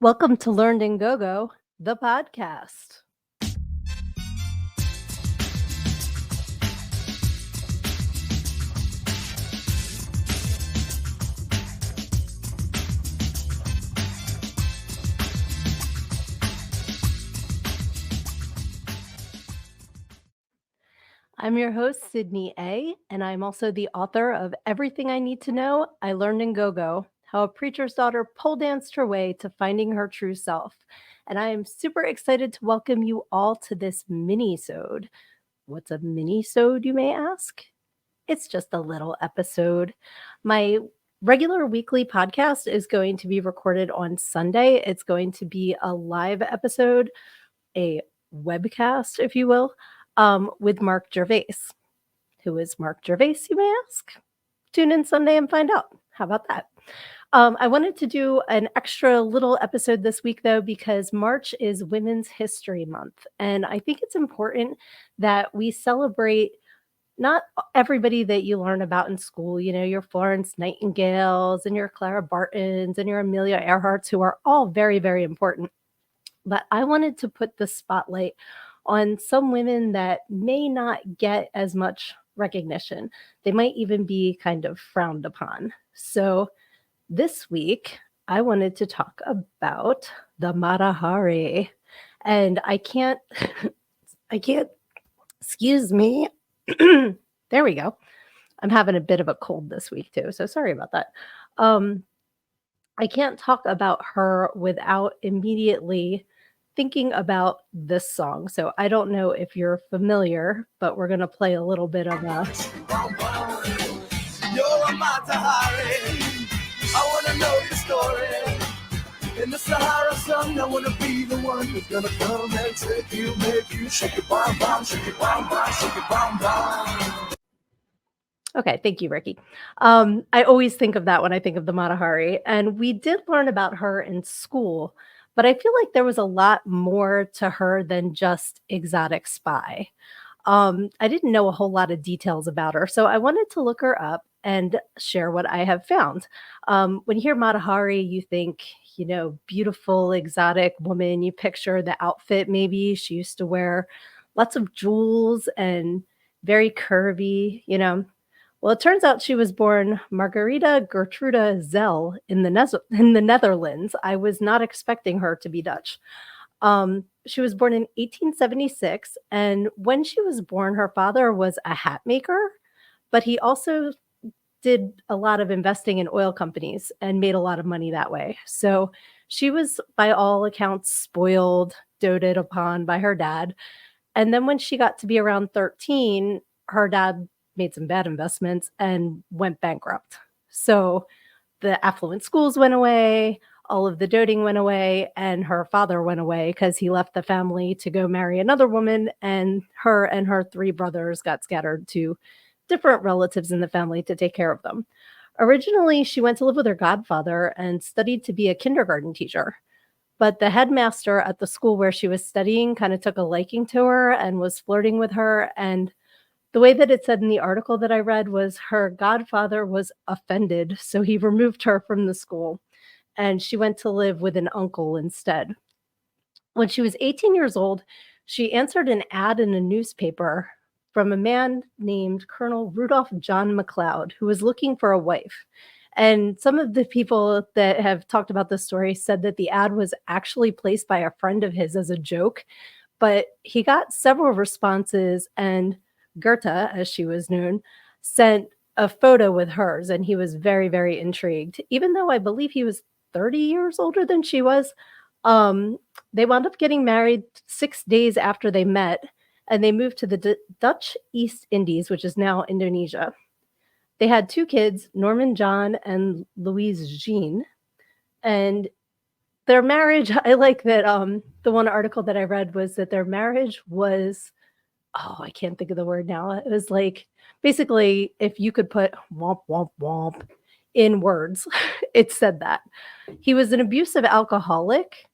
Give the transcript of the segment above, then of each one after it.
Welcome to Learned and Go-Go, the podcast. I'm your host, Sydnee A., and I'm also the author of Everything I Need to Know, I Learned in Go-Go, How a Preacher's Daughter Pole Danced Her Way to Finding Her True Self. And I am super excited to welcome you all to this Minisode. What's a Minisode, you may ask? It's just a little episode. My regular weekly podcast is going to be recorded on Sunday. It's going to be a live episode, a webcast, if you will, with Mark Gervais. Who is Mark Gervais, you may ask? Tune in Sunday and find out. How about that? I wanted to do an extra little episode this week, though, because March is Women's History Month. And I think it's important that we celebrate not everybody that you learn about in school, your Florence Nightingales and your Clara Bartons and your Amelia Earharts, who are all very, very important. But I wanted to put the spotlight on some women that may not get as much recognition. They might even be kind of frowned upon. So this week, I wanted to talk about the Mata Hari. And I can't, excuse me. There we go. I'm having a bit of a cold this week too, so sorry about that. I can't talk about her without immediately thinking about this song. So I don't know if you're familiar, but we're going to play a little bit of a... You're a Mata Hari. I want to know your story. In the Sahara sun, I want to be the one who's going to come and take you, make you shake it, bam, bam, shake it, bam, bam, shake it, bam, bam. Okay, thank you, Ricky. I always think of that when I think of the Mata Hari, and we did learn about her in school, but I feel like there was a lot more to her than just exotic spy. I didn't know a whole lot of details about her, so I wanted to look her up and share what I have found. When you hear Mata Hari, you think, beautiful, exotic woman. You picture the outfit maybe. She used to wear lots of jewels and very curvy. Well, it turns out she was born Margarita Gertruda Zell in the Netherlands. I was not expecting her to be Dutch. She was born in 1876, and when she was born, her father was a hat maker, but he also did a lot of investing in oil companies and made a lot of money that way. So she was, by all accounts, spoiled, doted upon by her dad. And then when she got to be around 13, her dad made some bad investments and went bankrupt. So the affluent schools went away, all of the doting went away, and her father went away because he left the family to go marry another woman, and her 3 brothers got scattered to different relatives in the family to take care of them. Originally, she went to live with her godfather and studied to be a kindergarten teacher. But the headmaster at the school where she was studying kind of took a liking to her and was flirting with her. And the way that it said in the article that I read was her godfather was offended, so he removed her from the school, and she went to live with an uncle instead. When she was 18 years old, she answered an ad in a newspaper from a man named Colonel Rudolph John McLeod, who was looking for a wife. And some of the people that have talked about this story said that the ad was actually placed by a friend of his as a joke, but he got several responses, and Goethe, as she was known, sent a photo with hers, and he was very, very intrigued. Even though I believe he was 30 years older than she was, they wound up getting married 6 days after they met, and they moved to the Dutch East Indies, which is now Indonesia. They had 2 kids, Norman John and Louise Jean, and their marriage, I like that the one article that I read was that their marriage was, I can't think of the word now. It was like, basically, if you could put womp, womp, womp in words, it said that. He was an abusive alcoholic,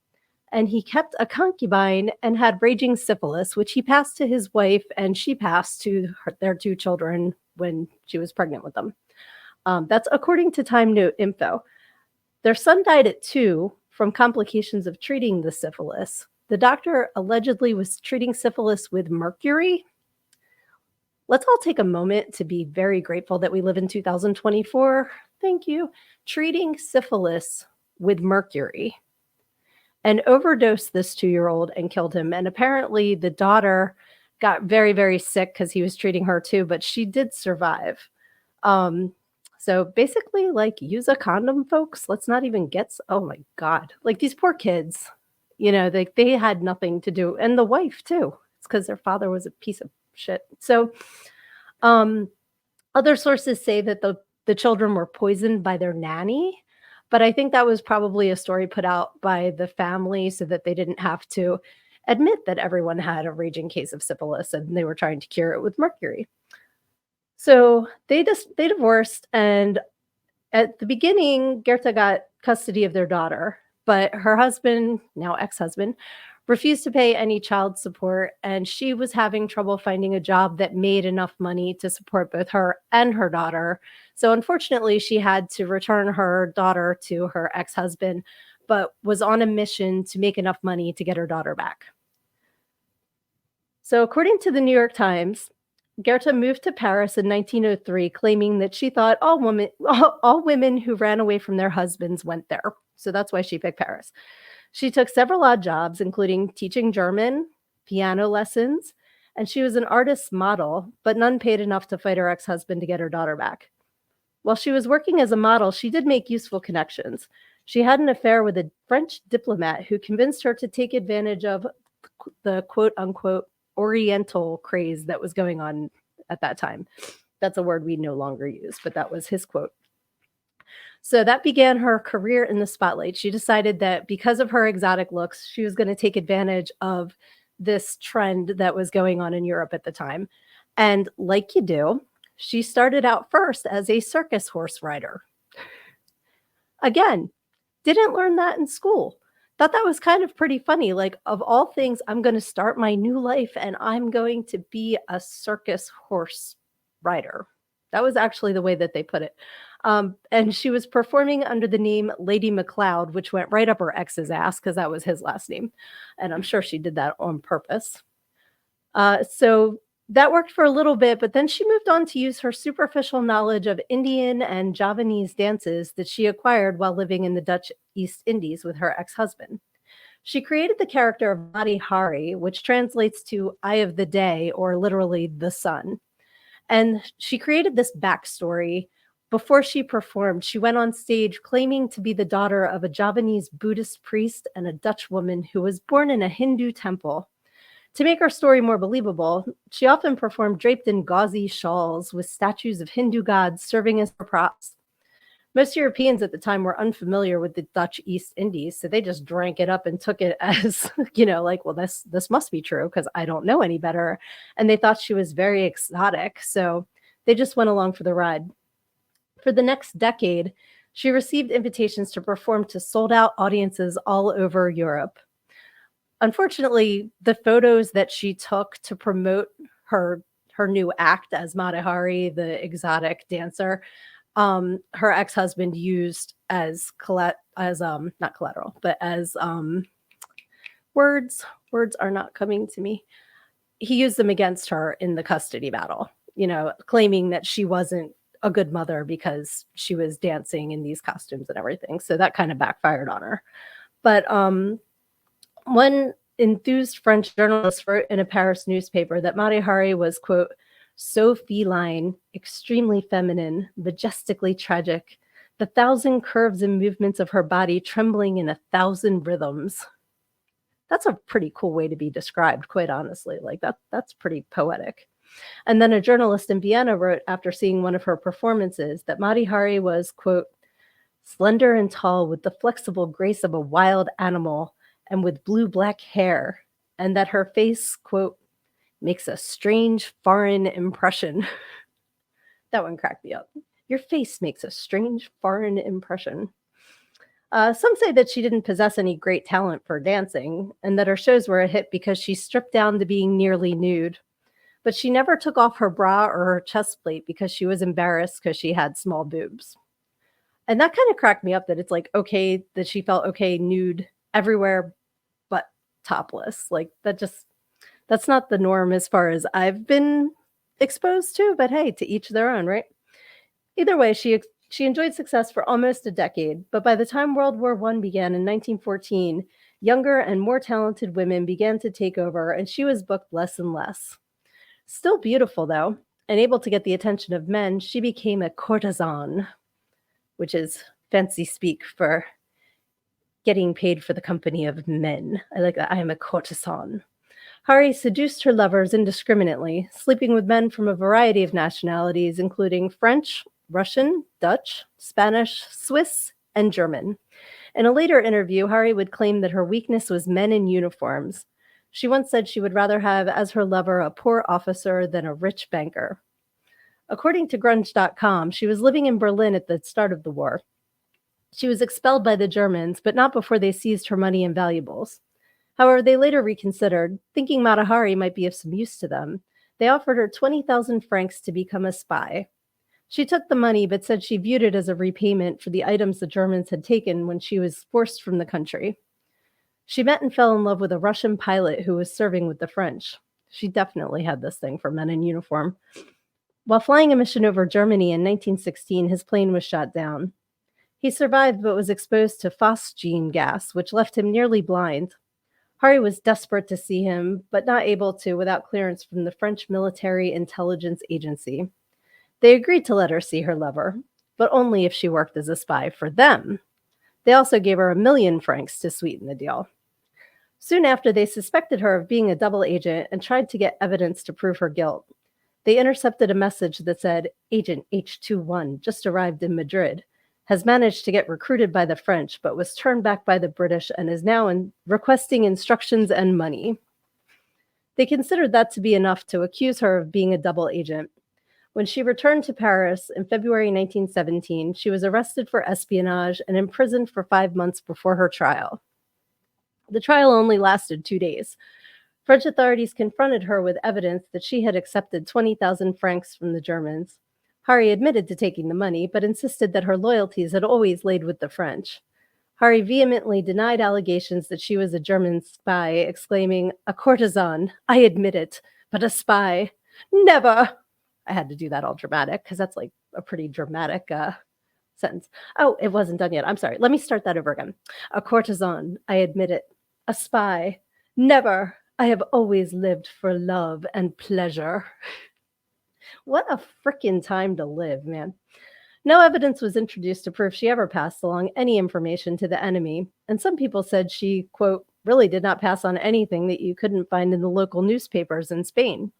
and he kept a concubine and had raging syphilis, which he passed to his wife, and she passed to their 2 children when she was pregnant with them. That's according to Time Note info. Their son died at 2 from complications of treating the syphilis. The doctor allegedly was treating syphilis with mercury. Let's all take a moment to be very grateful that we live in 2024. Thank you. Treating syphilis with mercury, and overdosed this 2-year-old and killed him. And apparently the daughter got very, very sick because he was treating her too, but she did survive. So basically, like, use a condom, folks. Let's not even get, oh my God, like these poor kids, they had nothing to do. And the wife too. It's because their father was a piece of shit. So other sources say that the children were poisoned by their nanny, but I think that was probably a story put out by the family so that they didn't have to admit that everyone had a raging case of syphilis and they were trying to cure it with mercury. So they divorced, and at the beginning, Gerta got custody of their daughter, but her husband, now ex-husband, refused to pay any child support, and she was having trouble finding a job that made enough money to support both her and her daughter. So unfortunately, she had to return her daughter to her ex-husband, but was on a mission to make enough money to get her daughter back. So according to the New York Times, Gerta moved to Paris in 1903, claiming that she thought all women who ran away from their husbands went there. So that's why she picked Paris. She took several odd jobs, including teaching German, piano lessons, and she was an artist's model, but none paid enough to fight her ex-husband to get her daughter back. While she was working as a model, she did make useful connections. She had an affair with a French diplomat who convinced her to take advantage of the quote-unquote Oriental craze that was going on at that time. That's a word we no longer use, but that was his quote. So that began her career in the spotlight. She decided that because of her exotic looks, she was going to take advantage of this trend that was going on in Europe at the time. And like you do, she started out first as a circus horse rider. Again, didn't learn that in school. Thought that was kind of pretty funny. Like, of all things, I'm going to start my new life and I'm going to be a circus horse rider. That was actually the way that they put it. And she was performing under the name Lady McLeod, which went right up her ex's ass because that was his last name. And I'm sure she did that on purpose. So that worked for a little bit, but then she moved on to use her superficial knowledge of Indian and Javanese dances that she acquired while living in the Dutch East Indies with her ex-husband. She created the character of Mati Hari, which translates to Eye of the Day, or literally the sun. And she created this backstory. Before she performed, she went on stage claiming to be the daughter of a Javanese Buddhist priest and a Dutch woman who was born in a Hindu temple. To make her story more believable, she often performed draped in gauzy shawls with statues of Hindu gods serving as her props. Most Europeans at the time were unfamiliar with the Dutch East Indies, so they just drank it up and took it as, like, well, this must be true because I don't know any better. And they thought she was very exotic, so they just went along for the ride. For the next decade, she received invitations to perform to sold-out audiences all over Europe. Unfortunately, the photos that she took to promote her new act as Mati Hari, the exotic dancer, her ex-husband used as not collateral, but as words are not coming to me. He used them against her in the custody battle, claiming that she wasn't a good mother because she was dancing in these costumes and everything. So that kind of backfired on her. But one enthused French journalist wrote in a Paris newspaper that Mati Hari was, quote, so feline, extremely feminine, majestically tragic, the 1,000 curves and movements of her body trembling in 1,000 rhythms. That's a pretty cool way to be described, quite honestly. Like, that's pretty poetic. And then a journalist in Vienna wrote after seeing one of her performances that Mati Hari was, quote, slender and tall with the flexible grace of a wild animal and with blue-black hair, and that her face, quote, makes a strange foreign impression. That one cracked me up. Your face makes a strange foreign impression. Some say that she didn't possess any great talent for dancing and that her shows were a hit because she stripped down to being nearly nude. But she never took off her bra or her chest plate because she was embarrassed because she had small boobs. And that kind of cracked me up that it's like okay that she felt okay nude everywhere but topless. Like that's not the norm as far as I've been exposed to, but hey, to each their own, right? Either way, she enjoyed success for almost a decade, but by the time World War I began in 1914, younger and more talented women began to take over, and she was booked less and less. Still beautiful, though, and able to get the attention of men, she became a courtesan, which is fancy speak for getting paid for the company of men. I like that. I am a courtesan. Hari seduced her lovers indiscriminately, sleeping with men from a variety of nationalities, including French, Russian, Dutch, Spanish, Swiss, and German. In a later interview, Hari would claim that her weakness was men in uniforms. She once said she would rather have as her lover a poor officer than a rich banker. According to grunge.com, she was living in Berlin at the start of the war. She was expelled by the Germans, but not before they seized her money and valuables. However, they later reconsidered, thinking Mata Hari might be of some use to them. They offered her 20,000 francs to become a spy. She took the money, but said she viewed it as a repayment for the items the Germans had taken when she was forced from the country. She met and fell in love with a Russian pilot who was serving with the French. She definitely had this thing for men in uniform. While flying a mission over Germany in 1916, his plane was shot down. He survived but was exposed to phosgene gas, which left him nearly blind. Hari was desperate to see him, but not able to without clearance from the French Military Intelligence Agency. They agreed to let her see her lover, but only if she worked as a spy for them. They also gave her 1,000,000 francs to sweeten the deal. Soon after, they suspected her of being a double agent and tried to get evidence to prove her guilt. They intercepted a message that said, Agent H21 just arrived in Madrid, has managed to get recruited by the French, but was turned back by the British and is now requesting instructions and money. They considered that to be enough to accuse her of being a double agent. When she returned to Paris in February 1917, she was arrested for espionage and imprisoned for 5 months before her trial. The trial only lasted 2 days. French authorities confronted her with evidence that she had accepted 20,000 francs from the Germans. Hari admitted to taking the money, but insisted that her loyalties had always laid with the French. Hari vehemently denied allegations that she was a German spy, exclaiming, "A courtesan, I admit it, but a spy, never!" I had to do that all dramatic, because that's like a pretty dramatic sentence. Oh, it wasn't done yet. I'm sorry. Let me start that over again. "A courtesan, I admit it. A spy, never! I have always lived for love and pleasure." What a frickin' time to live, man. No evidence was introduced to prove she ever passed along any information to the enemy, and some people said she, quote, really did not pass on anything that you couldn't find in the local newspapers in Spain.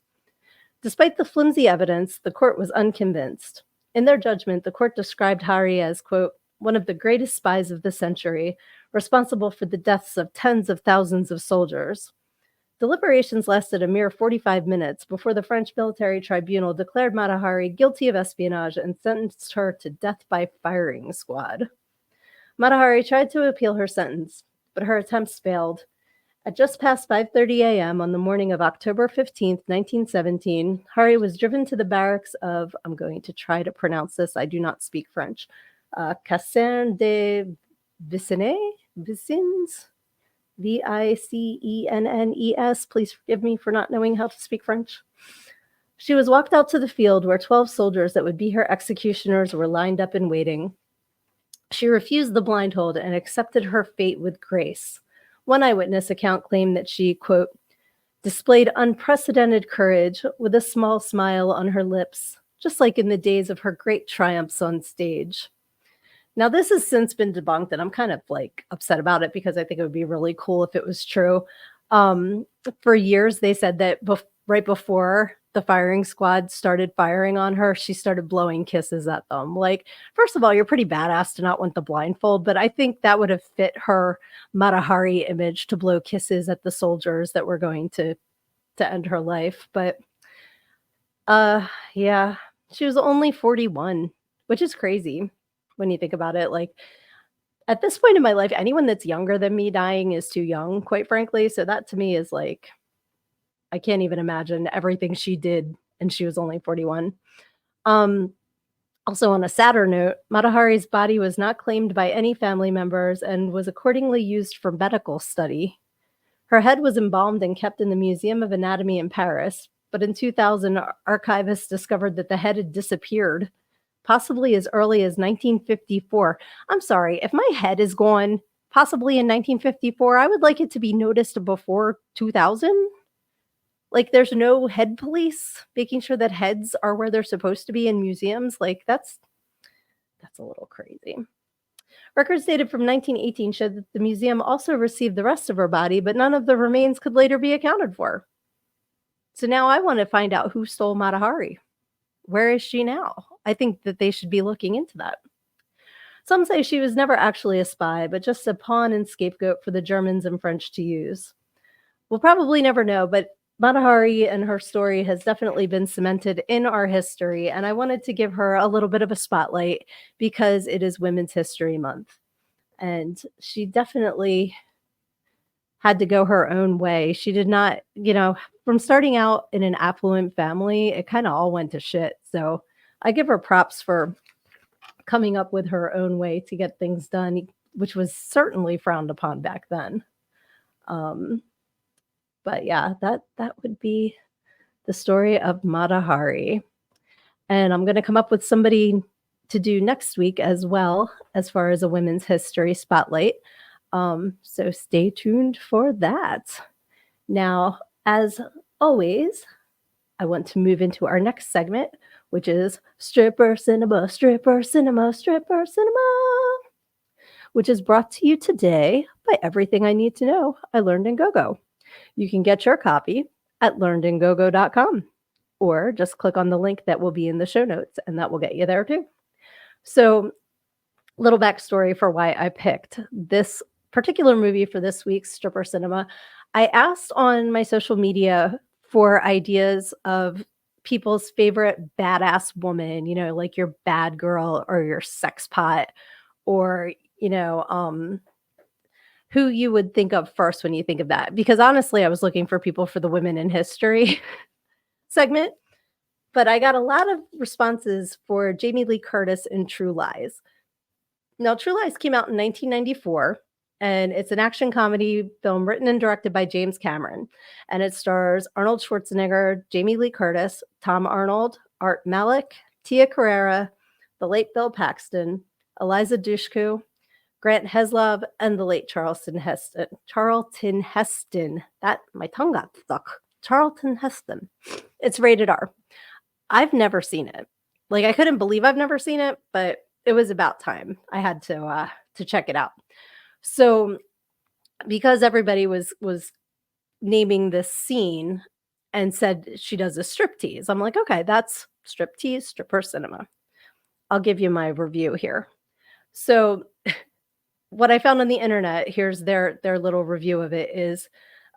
Despite the flimsy evidence, the court was unconvinced. In their judgment, the court described Hari as, quote, one of the greatest spies of the century, responsible for the deaths of tens of thousands of soldiers. Deliberations lasted a mere 45 minutes before the French military tribunal declared Mata Hari guilty of espionage and sentenced her to death by firing squad. Mata Hari tried to appeal her sentence, but her attempts failed. At just past 5:30 a.m. on the morning of October 15th, 1917, Hari was driven to the barracks of, I'm going to try to pronounce this, I do not speak French, Caserne des Vicens? Vicennes. Please forgive me for not knowing how to speak French. She was walked out to the field where 12 soldiers that would be her executioners were lined up and waiting. She refused the blindfold and accepted her fate with grace. One eyewitness account claimed that she, quote, displayed unprecedented courage with a small smile on her lips, just like in the days of her great triumphs on stage. Now, this has since been debunked, and I'm kind of like upset about it because I think it would be really cool if it was true. For years, they said that right before the firing squad started firing on her, she started blowing kisses at them. Like, first of all, you're pretty badass to not want the blindfold, but I think that would have fit her Mata Hari image to blow kisses at the soldiers that were going to end her life. But yeah, she was only 41, which is crazy when you think about it. Like, at this point in my life, anyone that's younger than me dying is too young, quite frankly. So that to me is like, I can't even imagine everything she did, and she was only 41. Also, on a sadder note, Mata Hari's body was not claimed by any family members and was accordingly used for medical study. Her head was embalmed and kept in the Museum of Anatomy in Paris, but in 2000, archivists discovered that the head had disappeared, possibly as early as 1954. I'm sorry, if my head is gone, possibly in 1954, I would like it to be noticed before 2000. Like, there's no head police making sure that heads are where they're supposed to be in museums. Like, that's a little crazy. Records dated from 1918 showed that the museum also received the rest of her body, but none of the remains could later be accounted for. So now I want to find out who stole Mata Hari. Where is she now? I think that they should be looking into that. Some say she was never actually a spy, but just a pawn and scapegoat for the Germans and French to use. We'll probably never know, but Mata Hari and her story has definitely been cemented in our history, and I wanted to give her a little bit of a spotlight because it is Women's History Month. And she definitely had to go her own way. She did not, from starting out in an affluent family, it kind of all went to shit. So I give her props for coming up with her own way to get things done, which was certainly frowned upon back then. But yeah, that would be the story of Mata Hari. And I'm going to come up with somebody to do next week as well, as far as a women's history spotlight. So stay tuned for that. Now, as always, I want to move into our next segment, which is Stripper Cinema, Stripper Cinema, Stripper Cinema, which is brought to you today by Everything I Need to Know I Learned in GoGo. You can get your copy at learnedingogo.com, or just click on the link that will be in the show notes, and that will get you there too. So, little backstory for why I picked this particular movie for this week's Stripper Cinema. I asked on my social media for ideas of people's favorite badass woman, like your bad girl or your sex pot, or, who you would think of first when you think of that. Because honestly, I was looking for people for the Women in History segment, but I got a lot of responses for Jamie Lee Curtis in True Lies. Now, True Lies came out in 1994, and it's an action comedy film written and directed by James Cameron. And it stars Arnold Schwarzenegger, Jamie Lee Curtis, Tom Arnold, Art Malik, Tia Carrere, the late Bill Paxton, Eliza Dushku, Grant Heslov, and the late Charlton Heston. My tongue got stuck. Charlton Heston. It's rated R. I've never seen it. Like, I couldn't believe I've never seen it, but it was about time. I had to check it out. So, because everybody was naming this scene and said she does a striptease, I'm like, okay, that's striptease, stripper cinema. I'll give you my review here. So, what I found on the internet, here's their little review of it, is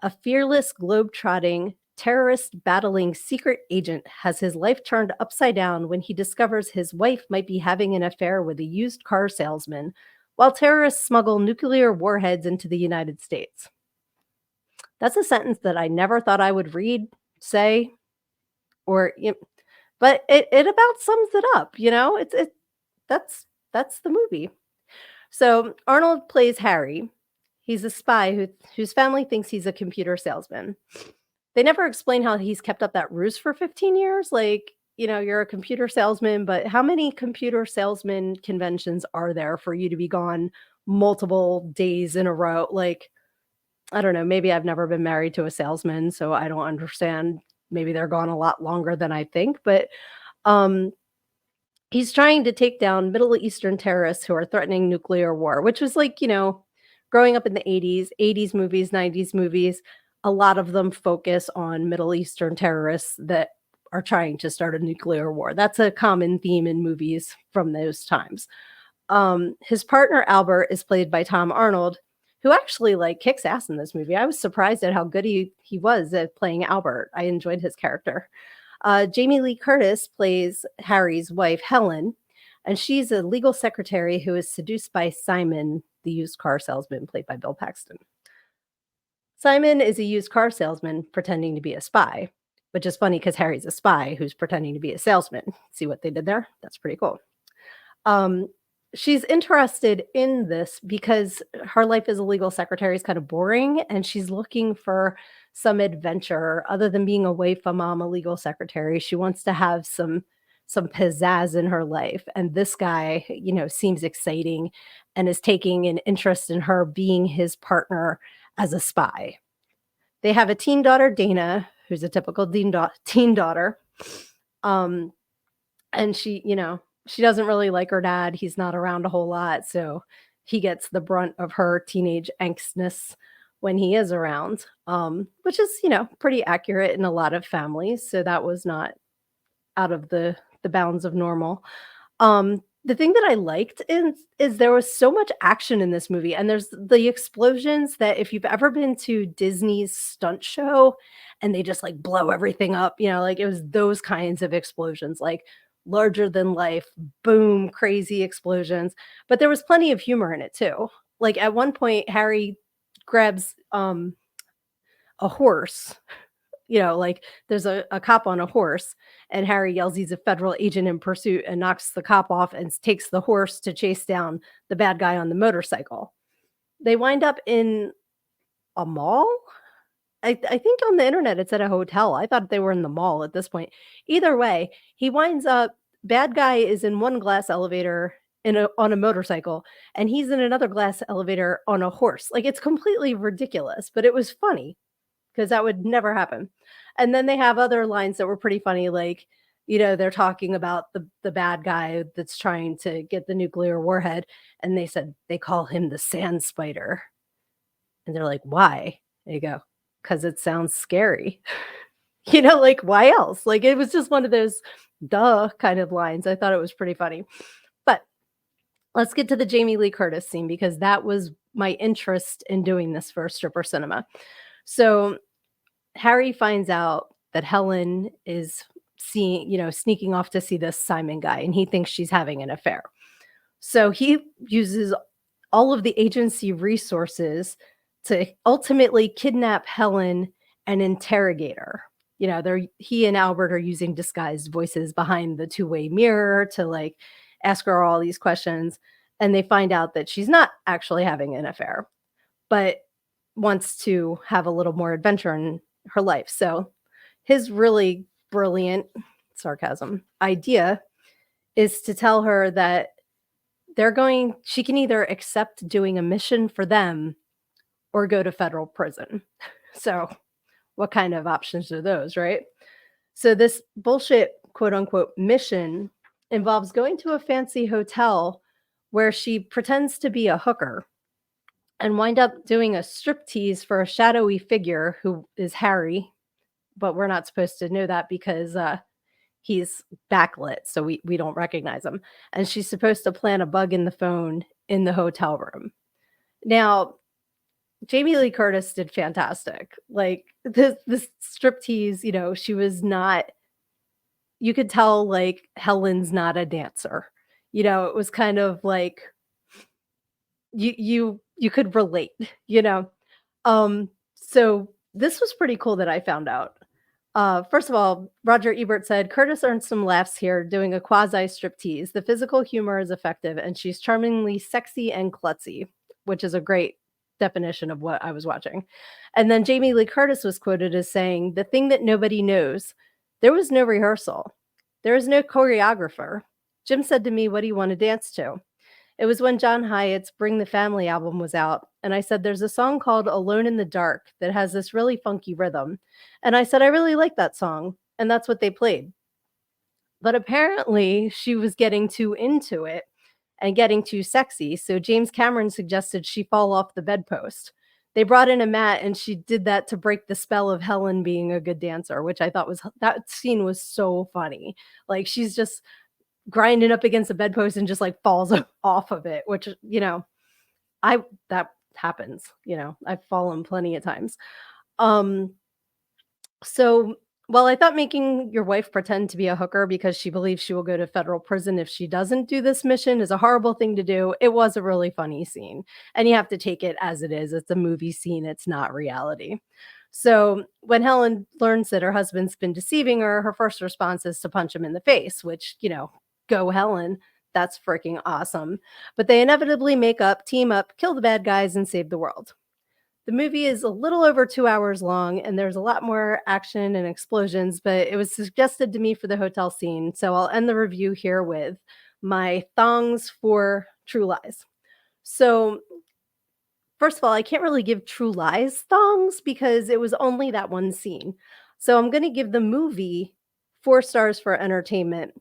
a fearless, globe-trotting, terrorist battling secret agent has his life turned upside down when he discovers his wife might be having an affair with a used car salesman, while terrorists smuggle nuclear warheads into the United States. That's a sentence that I never thought I would read, say, or, but it about sums it up. That's the movie. So Arnold plays Harry. He's a spy whose family thinks he's a computer salesman. They never explain how he's kept up that ruse for 15 years. Like, you're a computer salesman, but how many computer salesman conventions are there for you to be gone multiple days in a row? Like, I don't know. Maybe I've never been married to a salesman, so I don't understand. Maybe they're gone a lot longer than I think, but he's trying to take down Middle Eastern terrorists who are threatening nuclear war, which was like, growing up in the 80s movies, 90s movies, a lot of them focus on Middle Eastern terrorists that are trying to start a nuclear war. That's a common theme in movies from those times. His partner, Albert, is played by Tom Arnold, who actually kicks ass in this movie. I was surprised at how good he was at playing Albert. I enjoyed his character. Jamie Lee Curtis plays Harry's wife, Helen, and she's a legal secretary who is seduced by Simon, the used car salesman, played by Bill Paxton. Simon is a used car salesman pretending to be a spy, which is funny because Harry's a spy who's pretending to be a salesman. See what they did there? That's pretty cool. Um, she's interested in this because her life as a legal secretary is kind of boring, and she's looking for some adventure other than being a wife, a mom, a legal secretary. She wants to have some pizzazz in her life, and this guy, seems exciting and is taking an interest in her being his partner as a spy. They have a teen daughter, Dana, who's a typical teen daughter. Um, and she doesn't really like her dad. He's not around a whole lot, so he gets the brunt of her teenage angstness when he is around, which is, pretty accurate in a lot of families. So that was not out of the bounds of normal. The thing that I liked is there was so much action in this movie, and there's the explosions that if you've ever been to Disney's stunt show and they just like blow everything up, like it was those kinds of explosions, like larger than life, boom, crazy explosions. But there was plenty of humor in it too. Like at one point, Harry grabs a horse, like there's a cop on a horse, and Harry yells he's a federal agent in pursuit and knocks the cop off and takes the horse to chase down the bad guy on the motorcycle. They wind up in a mall. I think on the internet it's at a hotel. I thought they were in the mall at this point. Either way, he winds up, bad guy is in one glass elevator on a motorcycle, and he's in another glass elevator on a horse. Like it's completely ridiculous, but it was funny because that would never happen. And then they have other lines that were pretty funny, like, they're talking about the bad guy that's trying to get the nuclear warhead, and they said they call him the sand spider. And they're like, "Why?" And you go, "'Cause it sounds scary." Like, why else? Like, it was just one of those duh kind of lines. I thought it was pretty funny. But let's get to the Jamie Lee Curtis scene because that was my interest in doing this for Stripper Cinema. So Harry finds out that Helen is sneaking off to see this Simon guy, and he thinks she's having an affair. So he uses all of the agency resources to ultimately kidnap Helen and interrogate her. He and Albert are using disguised voices behind the two-way mirror to like ask her all these questions, and they find out that she's not actually having an affair, but wants to have a little more adventure in her life. So his really brilliant sarcasm idea is to tell her that she can either accept doing a mission for them or go to federal prison. So what kind of options are those, right? So this bullshit quote unquote mission involves going to a fancy hotel where she pretends to be a hooker and wind up doing a striptease for a shadowy figure who is Harry, but we're not supposed to know that because he's backlit, so we don't recognize him. And she's supposed to plant a bug in the phone in the hotel room. Now, Jamie Lee Curtis did fantastic. Like this striptease, she was not. You could tell like Helen's not a dancer. It was kind of like you could relate. So this was pretty cool that I found out. First of all, Roger Ebert said Curtis earned some laughs here doing a quasi striptease. The physical humor is effective, and she's charmingly sexy and klutzy, which is a great definition of what I was watching. And then Jamie Lee Curtis was quoted as saying, "The thing that nobody knows, there was no rehearsal. There is no choreographer. Jim said to me, 'What do you want to dance to?' It was when John Hyatt's Bring the Family album was out, and I said, there's a song called Alone in the Dark that has this really funky rhythm. And I said, I really like that song, and that's what they played. But apparently she was getting too into it and getting too sexy, so James Cameron suggested she fall off the bedpost. They brought in a mat, and she did that to break the spell of Helen being a good dancer, which I thought that scene was so funny. Like, she's just grinding up against the bedpost and just like falls off of it, which, that happens, I've fallen plenty of times. So while I thought making your wife pretend to be a hooker because she believes she will go to federal prison if she doesn't do this mission is a horrible thing to do, it was a really funny scene. And you have to take it as it is. It's a movie scene. It's not reality. So when Helen learns that her husband's been deceiving her, her first response is to punch him in the face, which, go Helen. That's freaking awesome. But they inevitably make up, team up, kill the bad guys, and save the world. The movie is a little over 2 hours long, and there's a lot more action and explosions, but it was suggested to me for the hotel scene, so I'll end the review here with my thongs for True Lies. So, first of all, I can't really give True Lies thongs because it was only that one scene. So I'm gonna give the movie 4 stars for entertainment,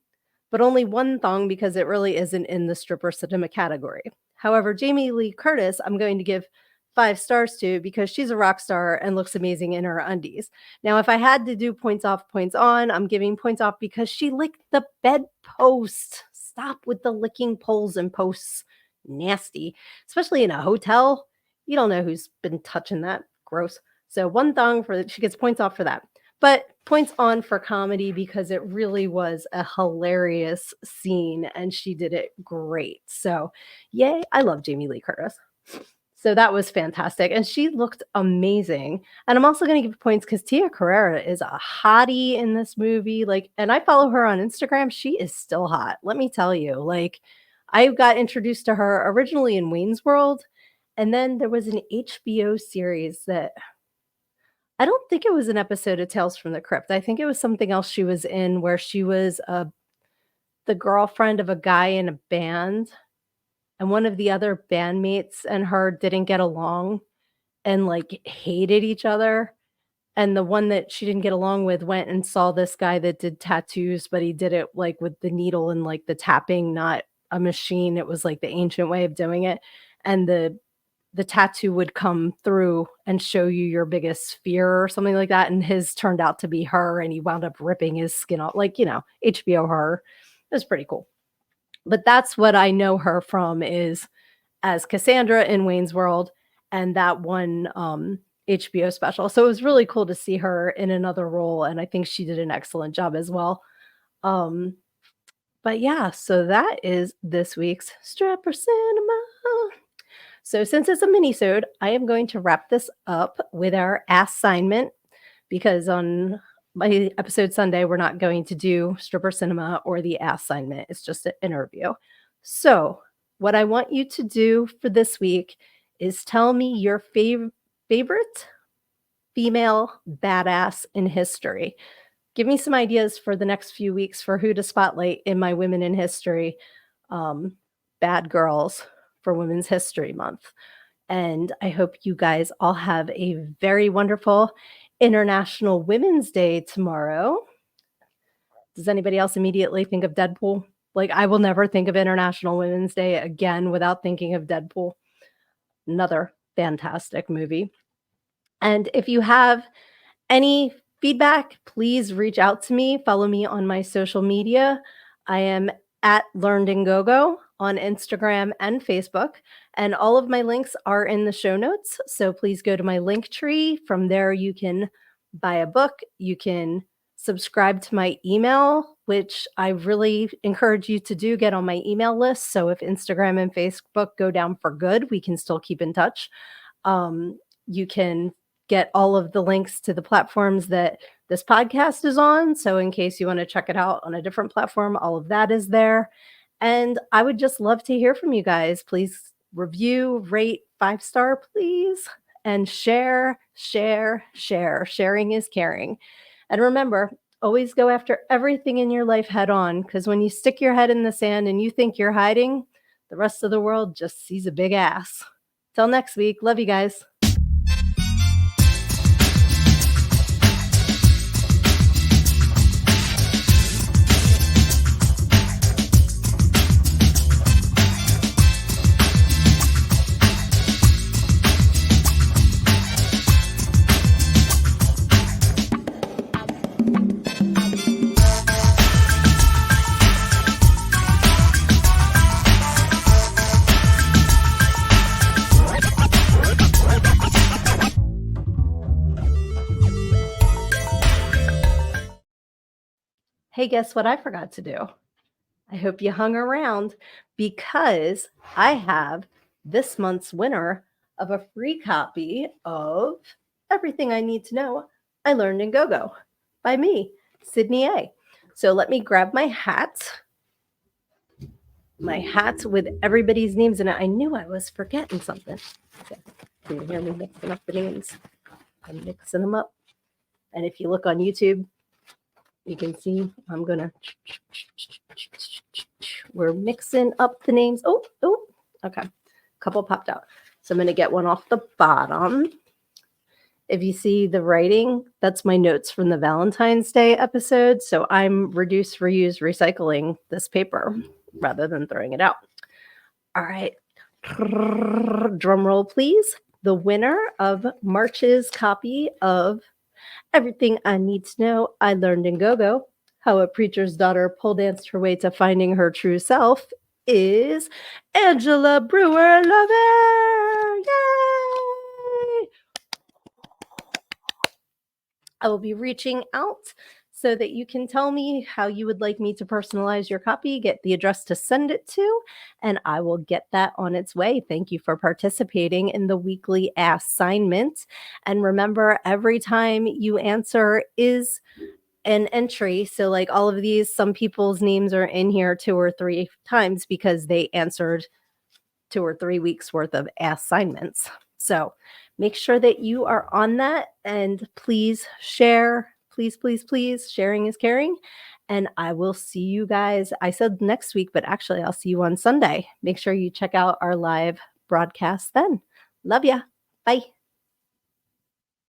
but only 1 thong because it really isn't in the stripper cinema category. However, Jamie Lee Curtis, I'm going to give 5 stars to because she's a rock star and looks amazing in her undies. Now, if I had to do points off, points on, I'm giving points off because she licked the bedpost. Stop with the licking poles and posts. Nasty, especially in a hotel. You don't know who's been touching that. Gross. So 1 thong for she gets points off for that. But points on for comedy because it really was a hilarious scene and she did it great. So, yay, I love Jamie Lee Curtis. So that was fantastic. And she looked amazing. And I'm also going to give points because Tia Carrera is a hottie in this movie. Like, and I follow her on Instagram. She is still hot. Let me tell you. Like, I got introduced to her originally in Wayne's World. And then there was an HBO series that I don't think it was an episode of Tales from the Crypt. I think it was something else she was in where she was the girlfriend of a guy in a band, and one of the other bandmates and her didn't get along and like hated each other. And the one that she didn't get along with went and saw this guy that did tattoos, but he did it like with the needle and like the tapping, not a machine. It was like the ancient way of doing it. And the tattoo would come through and show you your biggest fear or something like that. And his turned out to be her, and he wound up ripping his skin off, like, HBO horror. It was pretty cool. But that's what I know her from is as Cassandra in Wayne's World and that one HBO special. So it was really cool to see her in another role, and I think she did an excellent job as well. Um, but yeah, so that is this week's Stripper Cinema. So since it's a minisode, I am going to wrap this up with our assignment because on my episode Sunday, we're not going to do Stripper Cinema or the assignment. It's just an interview. So what I want you to do for this week is tell me your favorite female badass in history. Give me some ideas for the next few weeks for who to spotlight in my Women in History bad girls for Women's History Month. And I hope you guys all have a very wonderful International Women's Day tomorrow. Does anybody else immediately think of Deadpool? Like, I will never think of International Women's Day again without thinking of Deadpool. Another fantastic movie. And if you have any feedback, please reach out to me. Follow me on my social media. I am at Learned and Go-Go on Instagram and Facebook. And all of my links are in the show notes. So please go to my link tree. From there, you can buy a book. You can subscribe to my email, which I really encourage you to do. Get on my email list. So if Instagram and Facebook go down for good, we can still keep in touch. You can get all of the links to the platforms that this podcast is on. So in case you want to check it out on a different platform, all of that is there. And I would just love to hear from you guys. Please review, rate 5-star, please. And share. Sharing is caring. And remember, always go after everything in your life head on, because when you stick your head in the sand and you think you're hiding, the rest of the world just sees a big ass. Till next week. Love you guys. Hey, guess what I forgot to do? I hope you hung around because I have this month's winner of a free copy of Everything I Need to Know I Learned in Go-Go by me, Sydnee A. So let me grab my hat. my hat with everybody's names in it. I knew I was forgetting something. Okay. Can you hear me mixing up the names? I'm mixing them up. And if you look on YouTube, you can see I'm going to, we're mixing up the names. Oh, okay. A couple popped out. So I'm going to get one off the bottom. If you see the writing, that's my notes from the Valentine's Day episode. So I'm reduce, reuse, recycling this paper rather than throwing it out. All right. Drum roll, please. The winner of March's copy of Everything I Need to Know I Learned in Go-Go, How a Preacher's Daughter Pole Danced Her Way to Finding Her True Self is Angela Brewer Lover. Yay! I will be reaching out so that you can tell me how you would like me to personalize your copy, get the address to send it to, and I will get that on its way. Thank you for participating in the weekly assignment. And remember, every time you answer is an entry. So, like all of these, some people's names are in here 2 or 3 times because they answered 2 or 3 weeks worth of assignments. So make sure that you are on that, and please share. Please. Sharing is caring. And I will see you guys. I said next week, but actually I'll see you on Sunday. Make sure you check out our live broadcast then. Love ya. Bye.